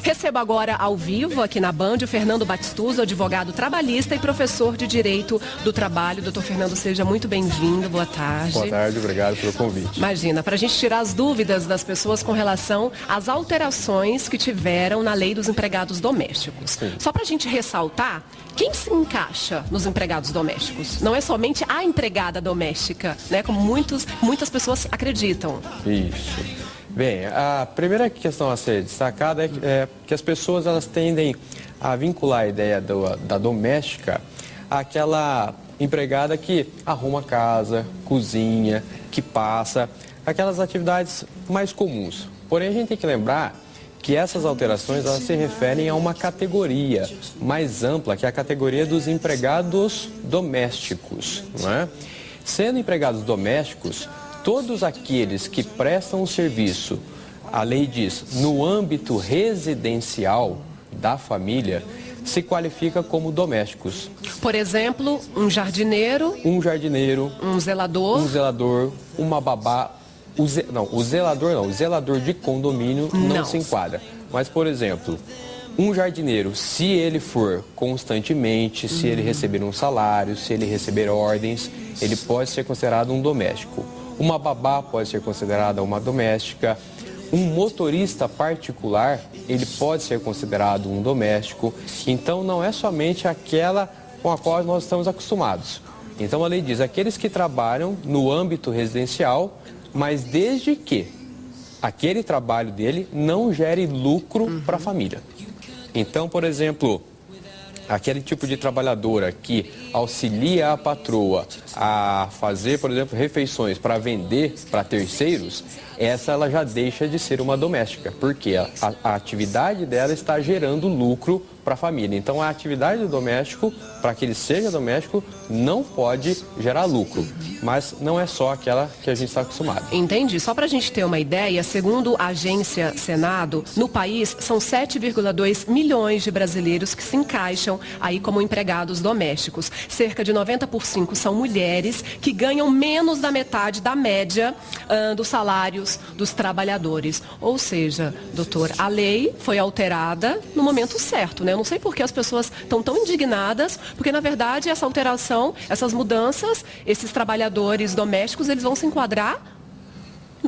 Recebo agora ao vivo aqui na Band o Fernando Batistuso, advogado trabalhista e professor de Direito do Trabalho. Doutor Fernando, seja muito bem-vindo. Boa tarde. Boa tarde, obrigado pelo convite. Imagina, para a gente tirar as dúvidas das pessoas com relação às alterações que tiveram na lei dos empregados domésticos. Sim. Só para a gente ressaltar, quem se encaixa nos empregados domésticos? Não é somente a empregada doméstica, né? Como muitas pessoas acreditam. Isso. Bem, a primeira questão a ser destacada é que as pessoas elas tendem a vincular a ideia da doméstica àquela empregada que arruma a casa, cozinha, que passa, aquelas atividades mais comuns. Porém, a gente tem que lembrar que essas alterações elas se referem a uma categoria mais ampla, que é a categoria dos empregados domésticos, não é? Sendo empregados domésticos, todos aqueles que prestam um serviço, a lei diz, no âmbito residencial da família, se qualifica como domésticos. Por exemplo, um jardineiro, um zelador, uma babá. O zelador de condomínio não se enquadra. Mas, por exemplo, um jardineiro, se ele for constantemente, se ele receber um salário, se ele receber ordens, ele pode ser considerado um doméstico. Uma babá pode ser considerada uma doméstica. Um motorista particular, ele pode ser considerado um doméstico. Então, não é somente aquela com a qual nós estamos acostumados. Então, a lei diz, aqueles que trabalham no âmbito residencial, mas desde que aquele trabalho dele não gere lucro para a família. Então, por exemplo, aquele tipo de trabalhadora que auxilia a patroa a fazer, por exemplo, refeições para vender para terceiros, essa ela já deixa de ser uma doméstica, porque a atividade dela está gerando lucro para a família. Então, a atividade do doméstico, para que ele seja doméstico, não pode gerar lucro, mas não é só aquela que a gente está acostumado. Entendi. Só para a gente ter uma ideia, segundo a agência Senado, no país são 7,2 milhões de brasileiros que se encaixam aí como empregados domésticos. Cerca de 90% são mulheres que ganham menos da metade da média dos salários dos trabalhadores. Ou seja, doutor, a lei foi alterada no momento certo, né? Eu não sei por que as pessoas estão tão indignadas, porque na verdade essa alteração, essas mudanças, esses trabalhadores domésticos, eles vão se enquadrar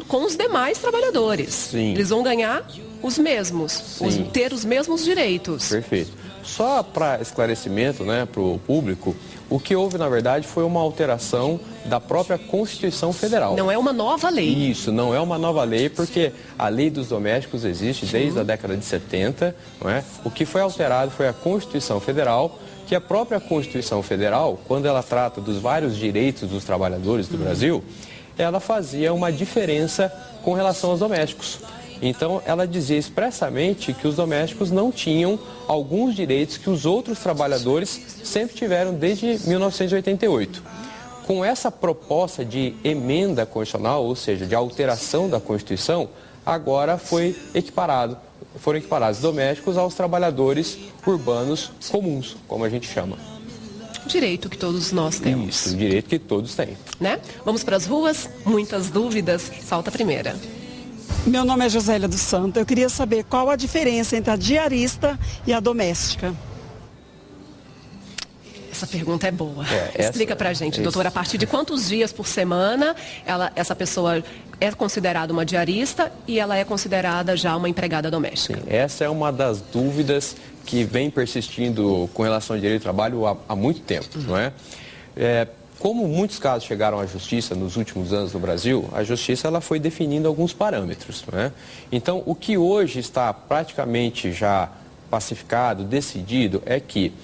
com os demais trabalhadores. Sim. Eles vão ganhar os mesmos, ter os mesmos direitos. Perfeito. Só para esclarecimento, né, para o público, o que houve, na verdade, foi uma alteração da própria Constituição Federal. Não é uma nova lei. Isso, não é uma nova lei, porque a lei dos domésticos existe desde a década de 70, não é? O que foi alterado foi a Constituição Federal, que a própria Constituição Federal, quando ela trata dos vários direitos dos trabalhadores do Brasil, ela fazia uma diferença com relação aos domésticos. Então, ela dizia expressamente que os domésticos não tinham alguns direitos que os outros trabalhadores sempre tiveram desde 1988. Com essa proposta de emenda constitucional, ou seja, de alteração da Constituição, agora foram equiparados domésticos aos trabalhadores urbanos comuns, como a gente chama. Direito que todos nós temos. Isso, o direito que todos têm. Né? Vamos para as ruas? Muitas dúvidas. Salta a primeira. Meu nome é Josélia dos Santos. Eu queria saber qual a diferença entre a diarista e a doméstica. Essa pergunta é boa. Explica pra gente, doutora, a partir de quantos dias por semana essa pessoa é considerada uma diarista e ela é considerada já uma empregada doméstica? Sim, essa é uma das dúvidas que vem persistindo com relação ao direito do trabalho há muito tempo, não é? Como muitos casos chegaram à justiça nos últimos anos no Brasil, a justiça ela foi definindo alguns parâmetros, não é? Então, o que hoje está praticamente já pacificado, decidido, é que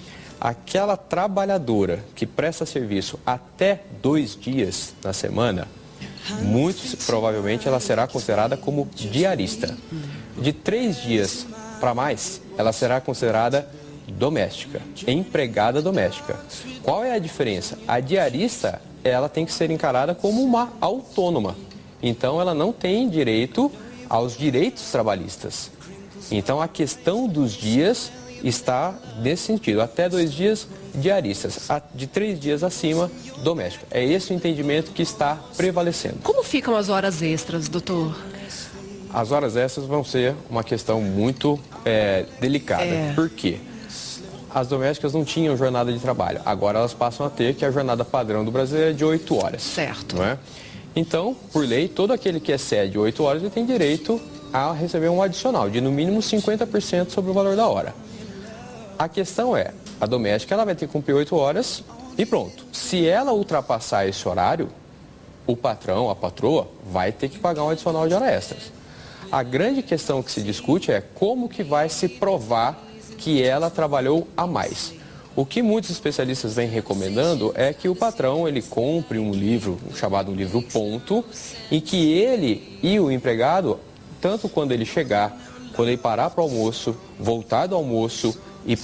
aquela trabalhadora que presta serviço até 2 dias na semana, muito provavelmente ela será considerada como diarista. De 3 dias para mais, ela será considerada doméstica, empregada doméstica. Qual é a diferença? A diarista, ela tem que ser encarada como uma autônoma. Então, ela não tem direito aos direitos trabalhistas. Então, a questão dos dias está nesse sentido. Até 2 dias, diaristas. De 3 dias acima, doméstico. É esse o entendimento que está prevalecendo. Como ficam as horas extras, doutor? As horas extras vão ser uma questão muito delicada. Por quê? As domésticas não tinham jornada de trabalho. Agora elas passam a ter, que a jornada padrão do brasileiro é de 8 horas. Certo. Não é? Então, por lei, todo aquele que excede 8 horas ele tem direito a receber um adicional de no mínimo 50% sobre o valor da hora. A questão é, a doméstica ela vai ter que cumprir 8 horas e pronto. Se ela ultrapassar esse horário, o patrão, a patroa, vai ter que pagar um adicional de horas extras. A grande questão que se discute é como que vai se provar que ela trabalhou a mais. O que muitos especialistas vêm recomendando é que o patrão ele compre um livro, chamado um livro ponto, em que ele e o empregado, tanto quando ele chegar, quando ele parar para o almoço, voltar do almoço e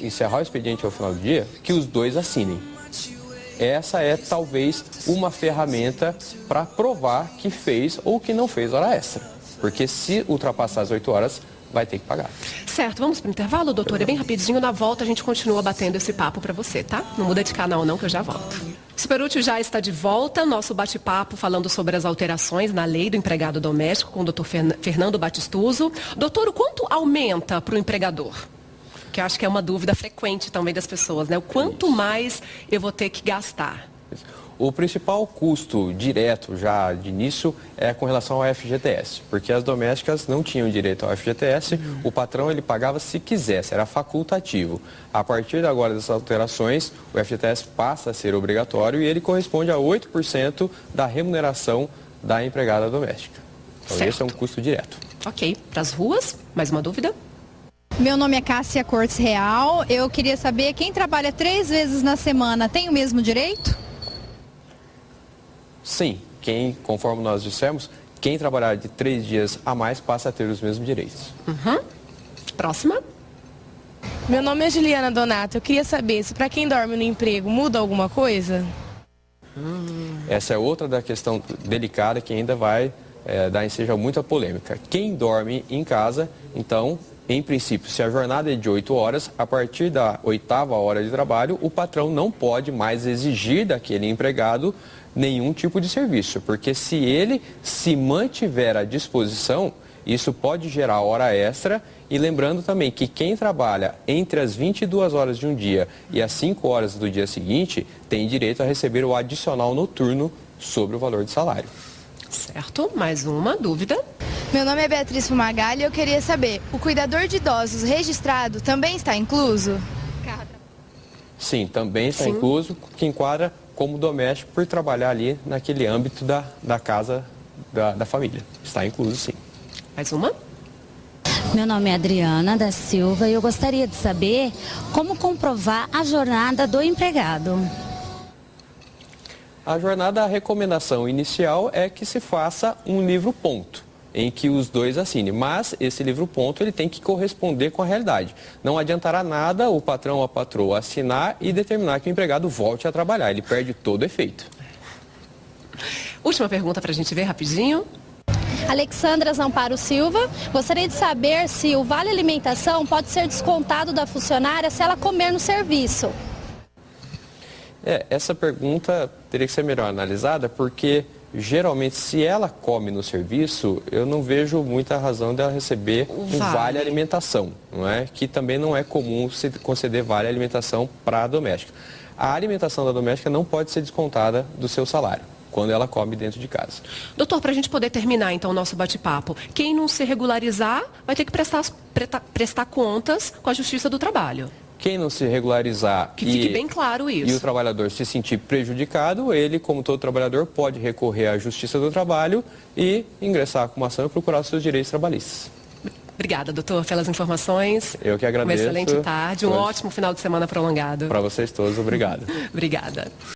encerrar o expediente ao final do dia, que os dois assinem. Essa é talvez uma ferramenta para provar que fez ou que não fez hora extra. Porque se ultrapassar as 8 horas, vai ter que pagar. Certo, vamos para o intervalo, doutora? Bem rapidinho, na volta a gente continua batendo esse papo para você, tá? Não muda de canal não, que eu já volto. Superútil já está de volta, nosso bate-papo falando sobre as alterações na lei do empregado doméstico com o doutor Fernando Batistuso. Doutor, o quanto aumenta para o empregador? Que eu acho que é uma dúvida frequente também das pessoas, né? O quanto mais eu vou ter que gastar? O principal custo direto já de início é com relação ao FGTS, porque as domésticas não tinham direito ao FGTS, o patrão ele pagava se quisesse, era facultativo. A partir de agora dessas alterações, o FGTS passa a ser obrigatório e ele corresponde a 8% da remuneração da empregada doméstica. Então Certo. Esse é um custo direto. Ok, para as ruas, mais uma dúvida? Meu nome é Cássia Cortes Real, eu queria saber, quem trabalha 3 vezes na semana tem o mesmo direito? Sim, conforme nós dissemos, quem trabalhar de 3 dias a mais passa a ter os mesmos direitos. Próxima. Meu nome é Juliana Donato. Eu queria saber se para quem dorme no emprego muda alguma coisa? Essa é outra da questão delicada que ainda vai dar ensejo a muita polêmica. Quem dorme em casa, então, em princípio, se a jornada é de 8 horas, a partir da 8ª hora de trabalho, o patrão não pode mais exigir daquele empregado nenhum tipo de serviço, porque se ele se mantiver à disposição, isso pode gerar hora extra. E lembrando também que quem trabalha entre as 22 horas de um dia e as 5 horas do dia seguinte tem direito a receber o adicional noturno sobre o valor de salário. Certo, mais uma dúvida. Meu nome é Beatriz Fumagalli e eu queria saber, o cuidador de idosos registrado também está incluso? Sim, também está incluso, que enquadra como doméstico por trabalhar ali naquele âmbito da casa da família. Está incluso, sim. Mais uma. Meu nome é Adriana da Silva e eu gostaria de saber como comprovar a jornada do empregado. A jornada, a recomendação inicial é que se faça um livro ponto, em que os dois assinem. Mas esse livro ponto ele tem que corresponder com a realidade. Não adiantará nada o patrão ou a patroa assinar e determinar que o empregado volte a trabalhar. Ele perde todo o efeito. Última pergunta para a gente ver rapidinho. Alexandra Zamparo Silva, gostaria de saber se o Vale Alimentação pode ser descontado da funcionária se ela comer no serviço. Essa pergunta teria que ser melhor analisada, porque geralmente se ela come no serviço, eu não vejo muita razão dela receber um vale alimentação, não é? Que também não é comum se conceder vale alimentação para a doméstica. A alimentação da doméstica não pode ser descontada do seu salário quando ela come dentro de casa. Doutor, para a gente poder terminar então o nosso bate-papo, quem não se regularizar vai ter que prestar contas com a Justiça do Trabalho. Quem não se regularizar que fique bem claro isso. E o trabalhador se sentir prejudicado, ele, como todo trabalhador, pode recorrer à Justiça do Trabalho e ingressar com uma ação e procurar os seus direitos trabalhistas. Obrigada, doutor, pelas informações. Eu que agradeço. Uma excelente tarde, um ótimo final de semana prolongado. Para vocês todos, obrigado. Obrigada.